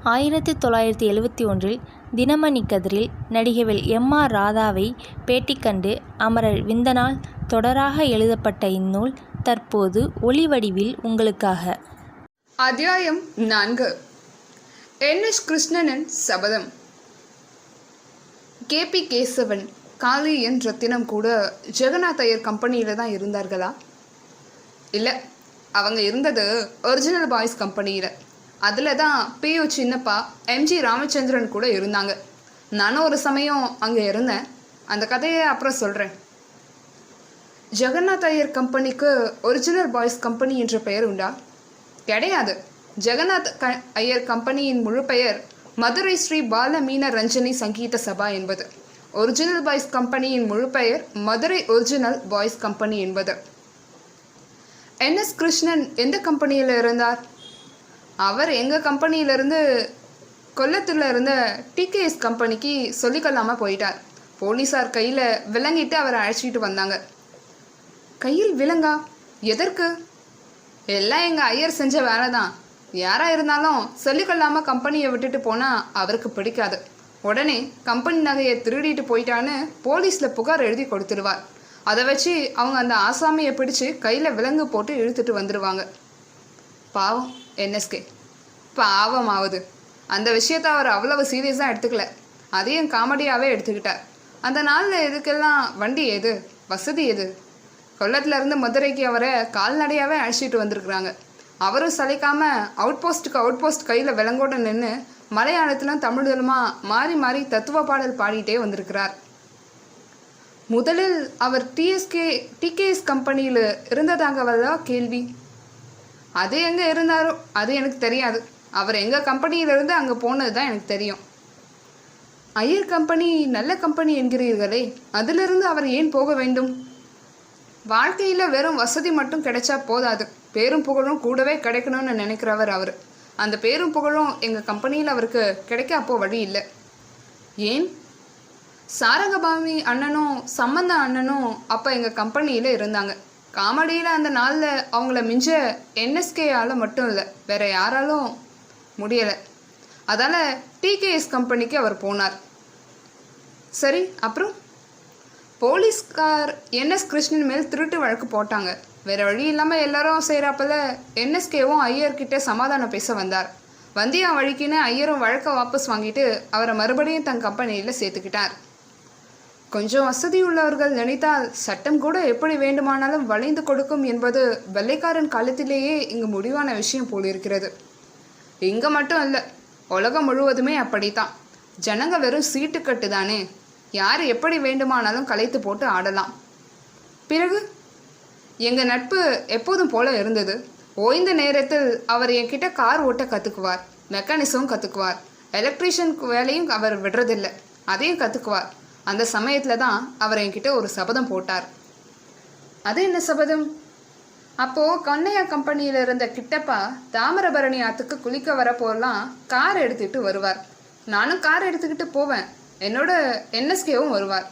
1971 Dinamani கதிரில் நடிகவேள் MR. ராதாவை பேட்டி கண்டு அமரர் விந்தனால் தொடராக எழுதப்பட்ட இந்நூல் தற்போது ஒலி வடிவில் உங்களுக்காக. அத்தியாயம் 4. என்.எஸ். கிருஷ்ணனின் சபதம். கே.பி. கேசவன், காளி என் ரத்தினம் கூட ஜெகநாத் ஐயர் கம்பெனியில் தான் இருந்தார்களா? இல்லை, அவங்க இருந்தது ஒரிஜினல் பாய்ஸ் கம்பெனியில். அதில் தான் P.U. சின்னப்பா, M.G. ராமச்சந்திரன் கூட இருந்தாங்க. நானும் ஒரு சமயம் அங்கே இருந்தேன். அந்த கதையை அப்புறம் சொல்கிறேன். ஜெகநாத் ஐயர் கம்பெனிக்கு ஒரிஜினல் பாய்ஸ் கம்பெனி என்ற பெயர் உண்டா? கிடையாது. ஜெகநாத் ஐயர் கம்பெனியின் முழு பெயர் மதுரை ஸ்ரீ பால மீன ரஞ்சனி சங்கீத சபா என்பது. ஒரிஜினல் பாய்ஸ் கம்பெனியின் முழு பெயர் மதுரை ஒரிஜினல் பாய்ஸ் கம்பெனி என்பது. என்.எஸ். கிருஷ்ணன் எந்த கம்பெனியில் இருந்தார்? அவர் எங்கள் கம்பெனியிலேருந்து கொல்லத்தில் இருந்த TKS கம்பெனிக்கு சொல்லிக்கொள்ளாமல் போயிட்டார். போலீஸார் கையில் விலங்கிட்டு அவரை அழைச்சிட்டு வந்தாங்க. கையில் விலங்கா? எதற்கு? எல்லாம் எங்கள் ஐயர் செஞ்ச வேலை தான். யாராக இருந்தாலும் சொல்லிக்கொள்ளாமல் கம்பெனியை விட்டுட்டு போனால் அவருக்கு பிடிக்காது. உடனே கம்பெனி நகையை திருடிட்டு போயிட்டான்னு போலீஸில் புகார் எழுதி கொடுத்துருவார். அதை வச்சு அவங்க அந்த ஆசாமியை பிடிச்சி கையில் விலங்கு போட்டு இழுத்துட்டு வந்துடுவாங்க. பாவம் NSK. பாவம் ஆகுது. அந்த விஷயத்தை அவர் அவ்வளவு சீரியஸாக எடுத்துக்கல. அதையும் காமெடியாகவே எடுத்துக்கிட்டார். அந்த நாளில் இதுக்கெல்லாம் வண்டி எது, வசதி எது? கொல்லத்திலேருந்து மதுரைக்கு அவரை கால்நடையாகவே அழைச்சிட்டு வந்திருக்கிறாங்க. அவரும் சலிக்காமல் அவுட் போஸ்ட் கையில் விலங்கோட நின்று மலையாளத்திலும் தமிழிலுமா மாறி மாறி தத்துவ பாடல் பாடிட்டே வந்திருக்கிறார். முதலில் அவர் TKS கம்பெனியில் இருந்ததாகவதா கேள்வி. அது எங்கே இருந்தாரோ அது எனக்கு தெரியாது. அவர் எங்கள் கம்பெனியிலிருந்து அங்கே போனது தான் எனக்கு தெரியும். ஐயர் கம்பெனி நல்ல கம்பெனி என்கிறீர்களே, அதிலிருந்து அவர் ஏன் போக வேண்டும்? வாழ்க்கையில் வெறும் வசதி மட்டும் கிடைச்சா போதாது, பேரும் புகழும் கூடவே கிடைக்கணும்னு நினைக்கிறவர் அவர். அந்த பேரும் புகழும் எங்கள் கம்பெனியில் அவருக்கு கிடைக்க அப்போ வழி இல்லை. ஏன்? சாரங்கபாமி அண்ணனும் சம்பந்த அண்ணனும் அப்போ எங்கள் கம்பெனியில் இருந்தாங்க. காமெடியில் அந்த நாளில் அவங்கள மிஞ்ச NSKயால் மட்டும் இல்லை, வேறு யாராலும் முடியலை. அதால் TKS கம்பெனிக்கு அவர் போனார். சரி, அப்புறம் போலீஸ்கார் NS கிருஷ்ணன் மேல் திருட்டு வழக்கு போட்டாங்க. வேறு வழி இல்லாமல் எல்லாரும் செய்கிறப்பல NSKவும் ஐயர்கிட்ட சமாதானம் பேச வந்தார். வந்தியா வழிக்குன்னு ஐயரும் வழக்கை வாபஸ் வாங்கிட்டு அவரை மறுபடியும் தன் கம்பெனியில் சேர்த்துக்கிட்டார். கொஞ்சம் வசதி உள்ளவர்கள் நினைத்தால் சட்டம் கூட எப்படி வேண்டுமானாலும் வளைந்து கொடுக்கும் என்பது வெள்ளைக்காரன் காலத்திலேயே இங்கு முடிவான விஷயம் போலிருக்கிறது. இங்கே மட்டும் இல்லை, உலகம் முழுவதுமே அப்படித்தான். ஜனங்க வெறும் சீட்டுக்கட்டு தானே, யார் எப்படி வேண்டுமானாலும் கலைத்து போட்டு ஆடலாம். பிறகு எங்கள் நட்பு எப்போதும் போல இருந்தது. ஓய்ந்த நேரத்தில் அவர் என்கிட்ட கார் ஓட்ட கற்றுக்குவார், மெக்கானிசமும் கற்றுக்குவார், எலக்ட்ரீஷியன் வேலையும் அவர் விடுறதில்லை, அதையும் கற்றுக்குவார். அந்த சமயத்தில் தான் அவர் என்கிட்ட ஒரு சபதம் போட்டார். அது என்ன சபதம்? அப்போது கண்ணையா கம்பெனியில் இருந்த கிட்டப்பா தாமிரபரணி ஆற்றுக்கு குளிக்க வரப்போலாம் கார் எடுத்துகிட்டு வருவார். நானும் கார் எடுத்துக்கிட்டு போவேன். என்னோட NSKவும் வருவார்.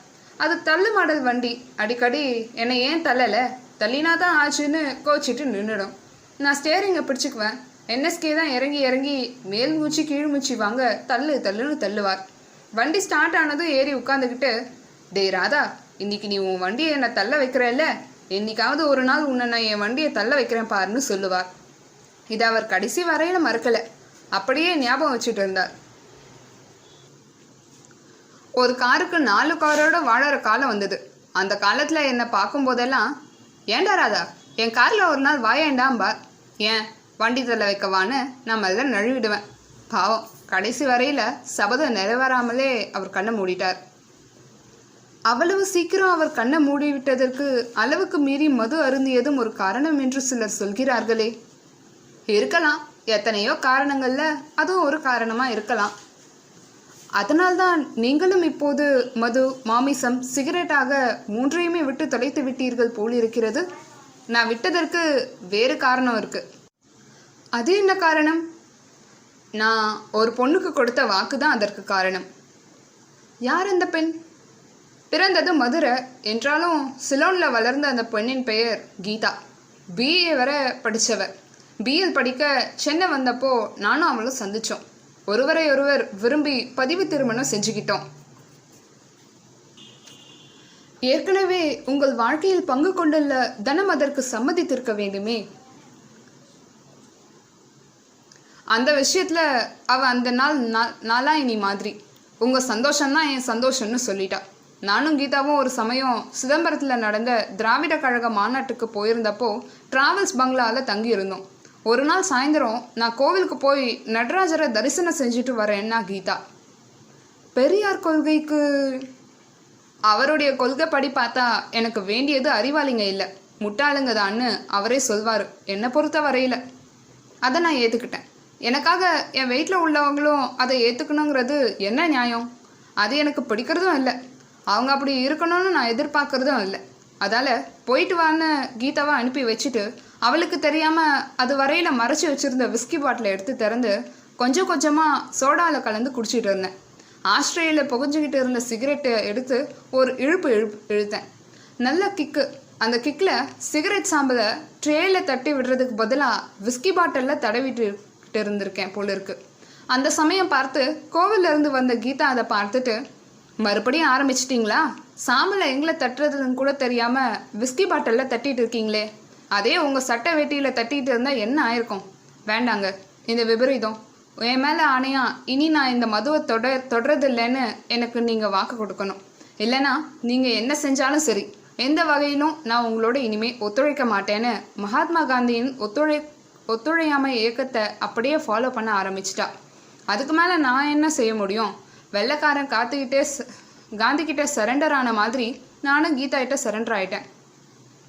அது தள்ளு மாடல் வண்டி. அடிக்கடி என்னை ஏன் தள்ளலை, தள்ளினா தான் ஆச்சுன்னு கோச்சிட்டு நின்றுடும். நான் ஸ்டேரிங்கை பிடிச்சிக்குவேன். NSK தான் இறங்கி இறங்கி மேல் மூச்சு கீழ் மூச்சு வாங்க தள்ளுன்னு தள்ளுவார். வண்டி ஸ்டார்ட் ஆனதும் ஏறி உட்காந்துக்கிட்டு, டேய் ராதா, இன்னைக்கு நீ உன் வண்டியை என்னை தள்ள வைக்கிறல்ல, என்னைக்காவது ஒரு நாள் உன்னை நான் என் வண்டியை தள்ள வைக்கிறேன் பாருன்னு சொல்லுவார். இதை அவர் கடைசி வரையில் மறக்கலை, அப்படியே ஞாபகம் வச்சுட்டு இருந்தார். ஒரு காருக்கு 4 காரோட வாழற காலம் வந்தது. அந்த காலத்தில் என்னை பார்க்கும்போதெல்லாம், ஏண்டா ராதா, என் காரில் ஒரு நாள் வாயேண்டாம்பார். ஏன் வண்டி தள்ள வைக்கவான்னு நான் மெல்ல நழுவிடுவேன். பாவம், கடைசி வரையில் சபதம் நிறைவேறாமலே அவர் கண்ணை மூடிட்டார். அவ்வளவு சீக்கிரம் அவர் கண்ணை மூடிவிட்டதற்கு அளவுக்கு மீறி மது அருந்தியதும் ஒரு காரணம் என்று சிலர் சொல்கிறார்களே. இருக்கலாம், எத்தனையோ காரணங்களில் அதுவும் ஒரு காரணமாக இருக்கலாம். அதனால்தான் நீங்களும் இப்போது மது, மாமிசம், சிகரெட்டாக 3ஐயுமே விட்டு தொலைத்து விட்டீர்கள் போலிருக்கிறது. நான் விட்டதற்கு வேறு காரணம் இருக்கு. அது என்ன காரணம்? நான் ஒரு பொண்ணுக்கு கொடுத்த வாக்கு தான் அதற்கு காரணம். யார் அந்த பெண்? பிறந்தது மதுரை என்றாலும் சிலோனில் வளர்ந்த அந்த பெண்ணின் பெயர் கீதா. BA வரை படித்தவர். BL படிக்க சென்னை வந்தப்போ நானும் அவளும் சந்தித்தோம். ஒருவரை ஒருவர் விரும்பி பதிவு திருமணம் செஞ்சுக்கிட்டோம். ஏற்கனவே உங்கள் வாழ்க்கையில் பங்கு கொண்டுள்ள தனம் அதற்கு சம்மதித்திருக்க வேண்டுமே. அந்த விஷயத்துல அவ அந்த நாளாயினி மாதிரி உங்க சந்தோஷம்தான் என் சந்தோஷம்னு சொல்லிட்டா. நானும் கீதாவும் ஒரு சமயம் சிதம்பரத்தில் நடந்த திராவிட கழக மாநாட்டுக்கு போயிருந்தப்போ டிராவல்ஸ் பங்களாவில் தங்கி இருந்தோம். ஒரு நாள் சாயந்தரம் நான் கோவிலுக்கு போய் நடராஜரை தரிசனம் செஞ்சுட்டு வரேன்னா கீதா, பெரியார் கொள்கைக்கு அவருடைய கொள்கைப்படி பார்த்தா எனக்கு வேண்டியது அறிவாளிங்க இல்லை, முட்டாளுங்க தான்னு அவரே சொல்வார். என்னை பொறுத்த வரையில் அதை நான் ஏற்றுக்கிட்டேன். எனக்காக என் வீட்டில் உள்ளவங்களும் அதை ஏற்றுக்கணுங்கிறது என்ன நியாயம்? அது எனக்கு பிடிக்கிறதும் இல்லை. அவங்க அப்படி இருக்கணும்னு நான் எதிர்பார்க்கறதும் இல்லை. அதால் போயிட்டு வான்னு கீதாவை அனுப்பி வச்சுட்டு அவளுக்கு தெரியாமல் அது வரையில் மறைச்சி வச்சுருந்த விஸ்கி பாட்டிலை எடுத்து திறந்து கொஞ்சம் கொஞ்சமாக சோடாவில் கலந்து குடிச்சிட்டு இருந்தேன். ஆஸ்திரேலியில் புகஞ்சிக்கிட்டு இருந்த சிகரெட்டை எடுத்து ஒரு இழுத்தேன். நல்ல கிக்கு. அந்த கிக்கில் சிகரெட் சாம்பலை ட்ரேயில் தட்டி விடுறதுக்கு பதிலாக விஸ்கி பாட்டிலில் தடவிட்டு இருந்திருக்கேன் போல இருக்கு. அந்த சமயம் பார்த்து கோவிலிருந்து வந்த கீதா அதை பார்த்துட்டு, மறுபடியும் ஆரம்பிச்சிட்டிங்களா? சாம்பலை எங்களை தட்டுறதுன்னு கூட தெரியாமல் விஸ்கி பாட்டிலில் தட்டிட்டு இருக்கீங்களே, அதே உங்கள் சட்டை வேட்டியில் தட்டிட்டு இருந்தால் என்ன ஆயிருக்கும்? வேண்டாங்க, இந்த விபரீதம். என் மேலே ஆணையா இனி நான் இந்த மதுவை தொடரதில்லைன்னு எனக்கு நீங்கள் வாக்கு கொடுக்கணும். இல்லைனா நீங்கள் என்ன செஞ்சாலும் சரி, எந்த வகையிலும் நான் உங்களோட இனிமேல் ஒத்துழைக்க மாட்டேன்னு மகாத்மா காந்தியின் ஒத்துழையாமை இயக்கத்தை அப்படியே ஃபாலோ பண்ண ஆரம்பிச்சிட்டா. அதுக்கு மேலே நான் என்ன செய்ய முடியும்? வெள்ளைக்காரன் காந்திக்கிட்ட சரண்டர் ஆன மாதிரி நானும் கீதா கிட்ட சரண்டர் ஆகிட்டேன்.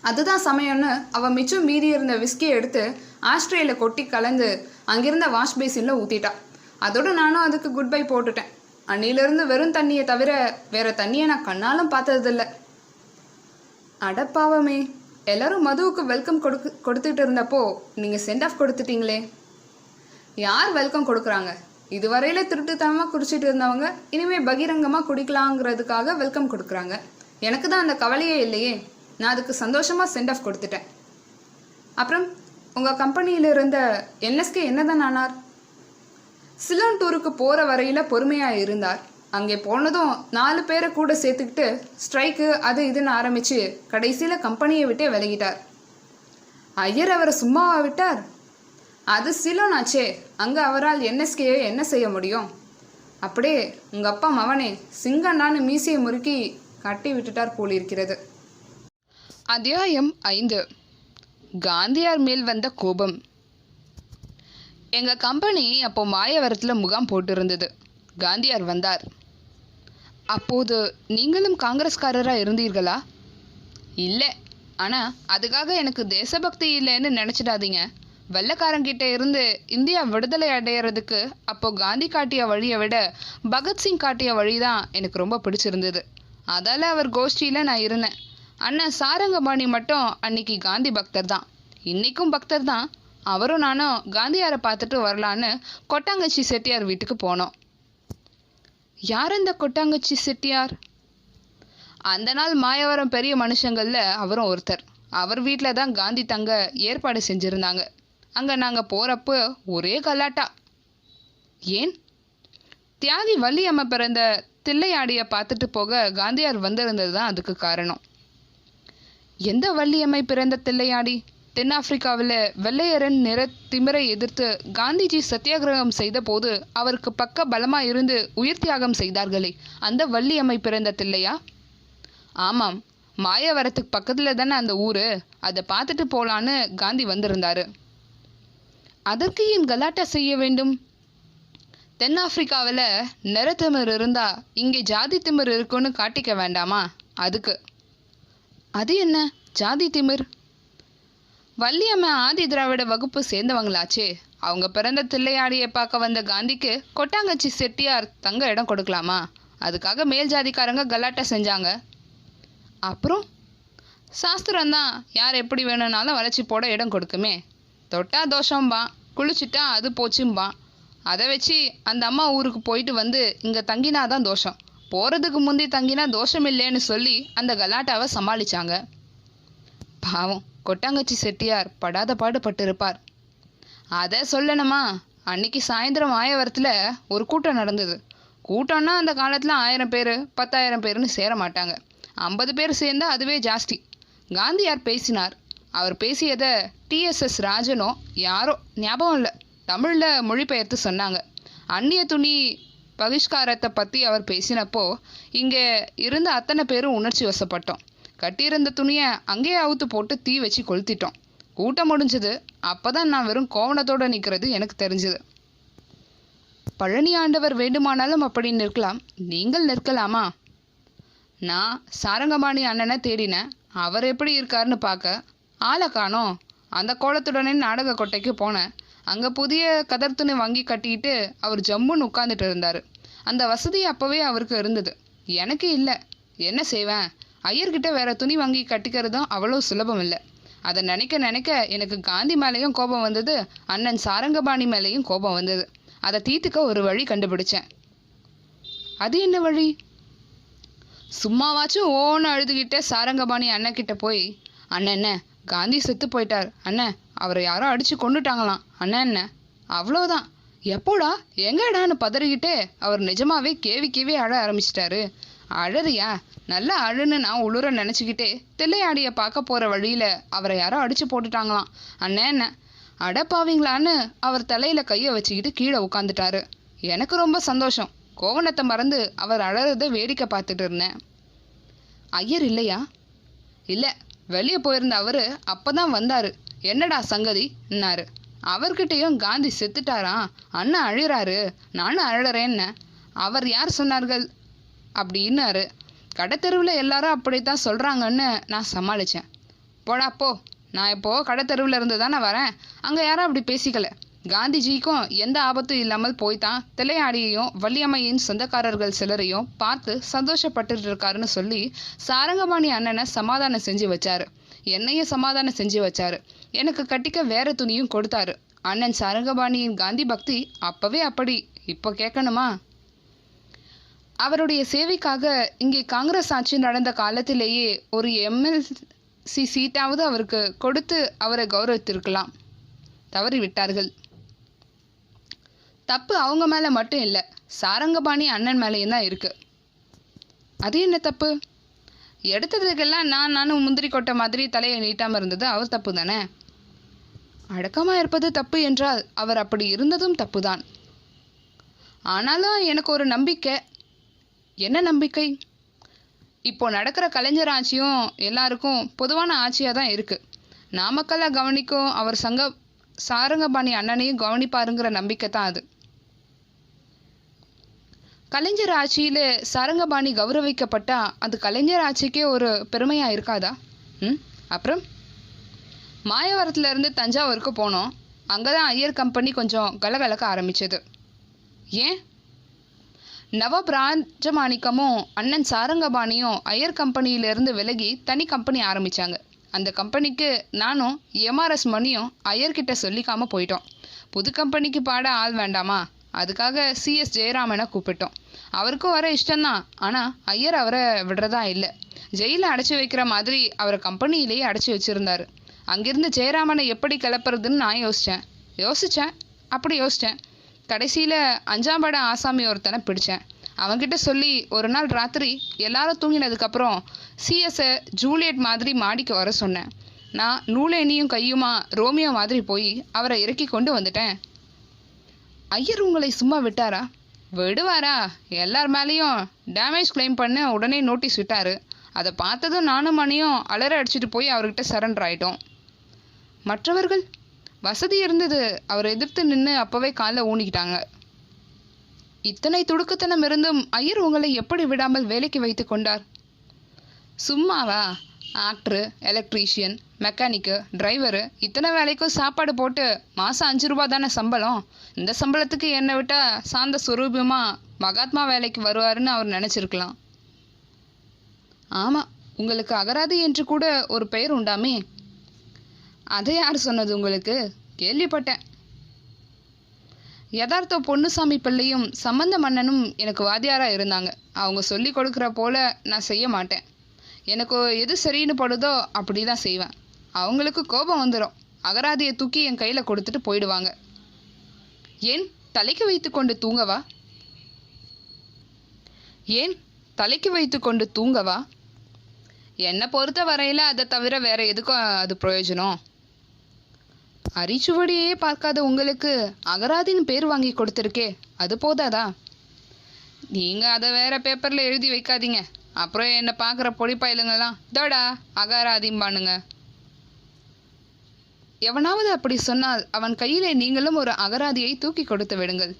அதுதான் சமயம்னு அவள் மிச்சம் மீதி இருந்த விஸ்கியை எடுத்து ஆஸ்திரேலியில் கொட்டி கலந்து அங்கிருந்த வாஷ் பேசினில் ஊற்றிட்டா. அதோடு நானும் அதுக்கு குட் பை போட்டுட்டேன். அன்னிலிருந்து வெறும் தண்ணியை தவிர வேற தண்ணியை நான் கண்ணாலும் பார்த்ததில்லை. அடப்பாவமே, எல்லாரும் மதுவுக்கு வெல்கம் கொடுத்துட்டு இருந்தப்போ நீங்கள் சென்ட் ஆஃப் கொடுத்துட்டீங்களே. யார் வெல்கம் கொடுக்குறாங்க? இதுவரையில் திருட்டுத்தனமாக குடிச்சிட்டு இருந்தவங்க இனிமேல் பகிரங்கமாக குடிக்கலாங்கிறதுக்காக வெல்கம் கொடுக்குறாங்க. எனக்கு தான் அந்த கவலையே இல்லையே. நான் அதுக்கு சந்தோஷமாக சென்ட் ஆஃப் கொடுத்துட்டேன். அப்புறம் உங்கள் கம்பெனியில் இருந்த என்எஸ்கே என்னதான் ஆனார்? சிலோன் டூருக்கு போகிற வரையில் பொறுமையாக இருந்தார். அங்கே போனதும் 4 பேரை கூட சேர்த்துக்கிட்டு ஸ்ட்ரைக்கு அது இதுன்னு ஆரம்பித்து கடைசியில் கம்பெனியை விட்டே விலகிட்டார். ஐயர் அவரை சும்மாவா விட்டார்? அது சிலோன் ஆச்சே, அங்கே அவரால் என்எஸ்கேயை என்ன செய்ய முடியும்? அப்படியே உங்கள் அப்பா மவனே சிங்கண்ணான்னு மீசையை முறுக்கி கட்டி விட்டுட்டார் போலிருக்கிறது. அத்தியாயம் 5. காந்தியார் மேல் வந்த கோபம். எங்கள் கம்பெனி அப்போ மாயவரத்தில் முகாம் போட்டிருந்தது. காந்தியார் வந்தார். அப்போது நீங்களும் காங்கிரஸ்காரராக இருந்தீர்களா? இல்லை, ஆனால் அதுக்காக எனக்கு தேசபக்தி இல்லைன்னு நினச்சிடாதீங்க. வெள்ளைக்காரங்கிட்ட இருந்து இந்தியா விடுதலை அடையிறதுக்கு அப்போ காந்தி காட்டிய வழியை விட பகத்சிங் காட்டிய வழி தான் எனக்கு ரொம்ப பிடிச்சிருந்தது. அதால் அவர் கோஷ்டியில் நான் இருந்தேன். அண்ணன் சாரங்கபாணி மட்டும் அன்னைக்கு காந்தி பக்தர் தான், இன்றைக்கும் பக்தர் தான். அவரும் நானும் காந்தியாரை பார்த்துட்டு வரலான்னு கொட்டாங்கச்சி செட்டியார் வீட்டுக்கு போனோம். யார் அந்த கொட்டாங்கச்சி செட்டியார்? அந்த நாள் மாயவரம் பெரிய மனுஷங்களில் அவரும் ஒருத்தர். அவர் வீட்டில் தான் காந்தி தங்க ஏற்பாடு செஞ்சுருந்தாங்க. அங்கே நாங்கள் போகிறப்போ ஒரே கலாட்டா. ஏன்? தியாகி வள்ளியம்மை பிறந்த தில்லையாடியை பார்த்துட்டு போக காந்தியார் வந்திருந்தது தான் அதுக்கு காரணம். எந்த வள்ளியம்மை பிறந்த தில்லையாடி? தென்னாப்பிரிக்காவில் வெள்ளையரன் நிற திமிரை எதிர்த்து காந்திஜி சத்தியாகிரகம் செய்த போது அவருக்கு பக்க பலமாக இருந்து உயிர் தியாகம் செய்தார்களே, அந்த வள்ளியம்மை பிறந்த தில்லையா? ஆமாம், மாயவரத்துக்கு பக்கத்தில் தானே அந்த ஊர். அதை பார்த்துட்டு போகலான்னு காந்தி வந்திருந்தாரு. அதற்கு ஏன் கலாட்டா செய்ய வேண்டும்? தென்னாப்பிரிக்காவில் நிறத்திமிர் இருந்தால் இங்கே ஜாதி திமிர் இருக்குன்னு காட்டிக்க வேண்டாமா? அதுக்கு. அது என்ன ஜாதி திமிர்? வள்ளியம்மை ஆதி திராவிட வகுப்பு சேர்ந்தவங்களாச்சே. அவங்க பிறந்த தில்லையாடியை பார்க்க வந்த காந்திக்கு கொட்டாங்கச்சி செட்டியார் தங்க இடம் கொடுக்கலாமா? அதுக்காக மேல் ஜாதிக்காரங்க கலாட்டா செஞ்சாங்க. அப்புறம் சாஸ்திரம்தான் யார் எப்படி வேணும்னாலும் வளைச்சி போட இடம் கொடுக்குமே. தொட்டா தோஷம்பான், குளிச்சுட்டா அது போச்சும்பான். அதை வச்சு அந்த அம்மா ஊருக்கு போயிட்டு வந்து இங்கே தங்கினாதான் தோஷம், போகிறதுக்கு முந்தி தங்கினா தோஷம் இல்லைன்னு சொல்லி அந்த கலாட்டாவை சமாளித்தாங்க. பாவம் கொட்டாங்கச்சி செட்டியார் படாத பாடுபட்டிருப்பார். அதை சொல்லணுமா? அன்னைக்கு சாயந்தரம் மாயவரத்தில் ஒரு கூட்டம் நடந்தது. கூட்டம்னா அந்த காலத்தில் 1000 பேர் 10,000 பேர்னு சேர மாட்டாங்க. 50 பேர் சேர்ந்தால் அதுவே ஜாஸ்தி. காந்தியார் பேசினார். அவர் பேசியதை டிஎஸ்எஸ் ராஜனோ யாரோ ஞாபகம் இல்லை தமிழில் மொழிபெயர்த்து சொன்னாங்க. அந்நிய துணி பகிஷ்காரத்தை பற்றி அவர் பேசினப்போ இங்கே இருந்த அத்தனை பேரும் உணர்ச்சி வசப்பட்டோம். கட்டியிருந்த துணியை அங்கேயே அவுத்து போட்டு தீ வச்சு கொளுத்திட்டோம். கூட்டம் முடிஞ்சது. அப்போ தான் நான் வெறும் கோவணத்தோடு நிற்கிறது எனக்கு தெரிஞ்சுது. பழனி ஆண்டவர் வேண்டுமானாலும் அப்படி நிற்கலாம், நீங்கள் நிற்கலாமா? நான் சாரங்கபாணி அண்ணனை தேடினேன். அவர் எப்படி இருக்காருன்னு பார்க்க ஆளை காணோம். அந்த கோலத்துடனே நாடக கொட்டைக்கு போனேன். அங்கே புதிய கதர் துணி வாங்கி கட்டிக்கிட்டு அவர் ஜம்முன்னு உட்காந்துட்டு இருந்தார். அந்த வசதி அப்போவே அவருக்கு இருந்தது, எனக்கு இல்லை. என்ன செய்வேன்? ஐயர்கிட்ட வேற துணி வாங்கி கட்டிக்கிறதும் அவ்வளோ சுலபம் இல்லை. அதை நினைக்க நினைக்க எனக்கு காந்தி மேலேயும் கோபம் வந்தது, அண்ணன் சாரங்கபாணி மேலேயும் கோபம் வந்தது. அதை தீர்த்துக்க ஒரு வழி கண்டுபிடிச்சேன். அது என்ன வழி? சும்மாவாச்சும் ஓன்னு அழுதுகிட்ட சாரங்கபாணி அண்ணன்கிட்ட போய், அண்ணன் காந்தி செத்து போயிட்டார் அண்ணன், அவரை யாரோ அடித்து கொண்டுட்டாங்களாம் அண்ணன். அவ்வளோதான். எப்போடா எங்கடான்னு பதறிக்கிட்டே அவர் நிஜமாவே கேவி அழ ஆரம்பிச்சிட்டாரு. அழறியா? நல்லா அழுன்னு நான் உளுர நினச்சிக்கிட்டே தில்லையாடியை பார்க்க போகிற வழியில் அவரை யாரோ அடித்து போட்டுட்டாங்களாம் அண்ணன். அடப்பாவீங்களான்னு அவர் தலையில் கையை வச்சுக்கிட்டு கீழே உட்காந்துட்டாரு. எனக்கு ரொம்ப சந்தோஷம். கோவணத்தை மறந்து அவர் அழறதை வேடிக்கை பார்த்துட்டு இருந்தேன். ஐயர் இல்லையா? இல்லை, வெளியே போயிருந்த அவர் அப்போ தான் வந்தார். என்னடா சங்கதின்னாரு. அவர்கிட்டையும் காந்தி செத்துட்டாராம், அண்ணன் அழுறாரு, நானும் அழறேன்னு. அவர் யார் சொன்னார்கள் அப்படின்னாரு. கடைத்தெருவில் எல்லாரும் அப்படித்தான் சொல்கிறாங்கன்னு நான் சமாளித்தேன். போடா போ, நான் இப்போது கடைத்தெருவில் இருந்து தானே வரேன். அங்கே யாரும் அப்படி பேசிக்கல. காந்திஜிக்கும் எந்த ஆபத்தும் இல்லாமல் போய்தான் தில்லையாடியையும் வள்ளியம்மையின் சொந்தக்காரர்கள் சிலரையும் பார்த்து சந்தோஷப்பட்டு இருக்காருன்னு சொல்லி சாரங்கபாணி அண்ணனை சமாதானம் செஞ்சு வச்சாரு. என்னையும் சமாதானம் செஞ்சு வச்சாரு. எனக்கு கட்டிக்க வேற துணியும் கொடுத்தாரு. அண்ணன் சாரங்கபாணியின் காந்தி பக்தி அப்பவே அப்படி. இப்போ கேட்கணுமா? அவருடைய சேவைக்காக இங்கே காங்கிரஸ் ஆட்சி நடந்த காலத்திலேயே ஒரு எம்எல்சி சீட்டாவது அவருக்கு கொடுத்து அவரை கௌரவித்திருக்கலாம். தவறிவிட்டார்கள். தப்பு அவங்க மேலே மட்டும் இல்லை, சாரங்கபாணி அண்ணன் மேலேயும் தான் இருக்கு. அது என்ன தப்பு? எடுத்ததுக்கெல்லாம் நானும் முந்திரி கொட்டை மாதிரி தலையை நீட்டாமல் இருந்தது அவர் தப்பு தானே. அடக்கமாக இருப்பது தப்பு என்றால் அவர் அப்படி இருந்ததும் தப்பு தான். ஆனாலும் எனக்கு ஒரு நம்பிக்கை. என்ன நம்பிக்கை? இப்போ நடக்கிற கலைஞர் ஆட்சியும் எல்லாருக்கும் பொதுவான ஆட்சியாக தான் இருக்குது. நாமக்கல்லை கவனிக்கும் அவர் சாரங்கபாணி அண்ணனையும் கவனிப்பாருங்கிற நம்பிக்கை தான் அது. கலைஞர் ஆட்சியில் சாரங்கபாணி கௌரவிக்கப்பட்டா அது கலைஞர் ஆட்சிக்கே ஒரு பெருமையாக இருக்காதா? அப்புறம் மாயவரத்துலேருந்து தஞ்சாவூருக்கு போனோம். அங்கே தான் ஐயர் கம்பெனி கொஞ்சம் கலகலக்க ஆரம்பிச்சது. ஏன்? நவாப் ராஜமாணிக்கமும் அண்ணன் சாரங்கபாணியும் ஐயர் கம்பெனியிலேருந்து விலகி தனி கம்பெனி ஆரம்பித்தாங்க. அந்த கம்பெனிக்கு நானும் எம்ஆர்எஸ் மணியும் ஐயர்கிட்ட சொல்லிக்காமல் போயிட்டோம். புது கம்பெனிக்கு பாட ஆள் வேண்டாமா? அதுக்காக சிஎஸ் ஜெயராமனை கூப்பிட்டோம். அவருக்கும் வர இஷ்டம்தான். ஆனால் ஐயர் அவரை விடுறதா இல்லை. ஜெயிலில் அடைச்சி வைக்கிற மாதிரி அவரை கம்பெனியிலேயே அடைச்சி வச்சுருந்தாரு. அங்கிருந்து ஜெயராமனை எப்படி கிளப்புறதுன்னு நான் யோசித்தேன். கடைசியில் 5ஆம் பட ஆசாமி ஒருத்தனை பிடிச்சேன். அவன்கிட்ட சொல்லி ஒரு நாள் ராத்திரி எல்லாரும் தூங்கினதுக்கப்புறம் சிஎஸ்ஸை ஜூலியட் மாதிரி மாடிக்கு வர சொன்னேன். நான் நூலேனியும் கையுமா ரோமியோ மாதிரி போய் அவரை இறக்கி கொண்டு வந்துட்டேன். ஐயர் உங்களை சும்மா விட்டாரா? விடுவாரா? எல்லார் மேலேயும் டேமேஜ் கிளைம் பண்ண உடனே நோட்டீஸ் விட்டார். அதை பார்த்ததும் நானும் மணியும் அலற அடிச்சுட்டு போய் அவர்கிட்ட சரண்டர் ஆகிட்டோம். மற்றவர்கள் வசதி இருந்தது, அவரை எதிர்த்து நின்று அப்போவே காலில் ஊனிக்கிட்டாங்க. இத்தனை துடுக்குத்தனம் இருந்தும் ஐயர் உங்களை எப்படி விடாமல் வேலைக்கு வைத்து கொண்டார்? சும்மாவா? ஆக்டரு, எலக்ட்ரீஷியன், மெக்கானிக்கு, டிரைவரு இத்தனை வேலைக்கும் சாப்பாடு போட்டு மாதம் 5 ரூபா தானே சம்பளம். இந்த சம்பளத்துக்கு என்னை விட்டால் சாந்த சுரூபமாக மகாத்மா வேலைக்கு வருவாருன்னு அவர் நினச்சிருக்கலாம். ஆமாம், உங்களுக்கு அகராதி என்று கூட ஒரு பெயர் உண்டாமே. அதை யார் சொன்னது உங்களுக்கு? கேள்விப்பட்டேன். யதார்த்த பொன்னுசாமி பிள்ளையும் சம்பந்த மன்னனும் எனக்கு வாத்தியாராக இருந்தாங்க. அவங்க சொல்லி கொடுக்குற போல நான் செய்ய மாட்டேன். எனக்கு எது சரின்னு படுதோ அப்படி தான் செய்வேன். அவங்களுக்கு கோபம் வந்துடும். அகராதியை தூக்கி என் கையில் கொடுத்துட்டு போயிடுவாங்க. ஏன் தலைக்கு வைத்துக்கொண்டு தூங்கவா? ஏன் தலைக்கு வைத்துக்கொண்டு தூங்கவா? என்னை பொறுத்த வரையில் அதை தவிர வேற எதுக்கும் அது பிரயோஜனம்? அரிச்சுவடியே பார்க்காத உங்களுக்கு அகராதின்னு பேர் வாங்கி கொடுத்துருக்கே, அது போதாதா? நீங்கள் அதை வேற பேப்பரில் எழுதி வைக்காதீங்க. அப்புறம் என்னை பார்க்குற பொடிப்பாயிலுங்கெல்லாம் தோடா அகராதிம்பானுங்க. எவனாவது அப்படி சொன்னால் அவன் கையிலே நீங்களும் ஒரு அகராதியை தூக்கி கொடுத்து விடுங்கள்.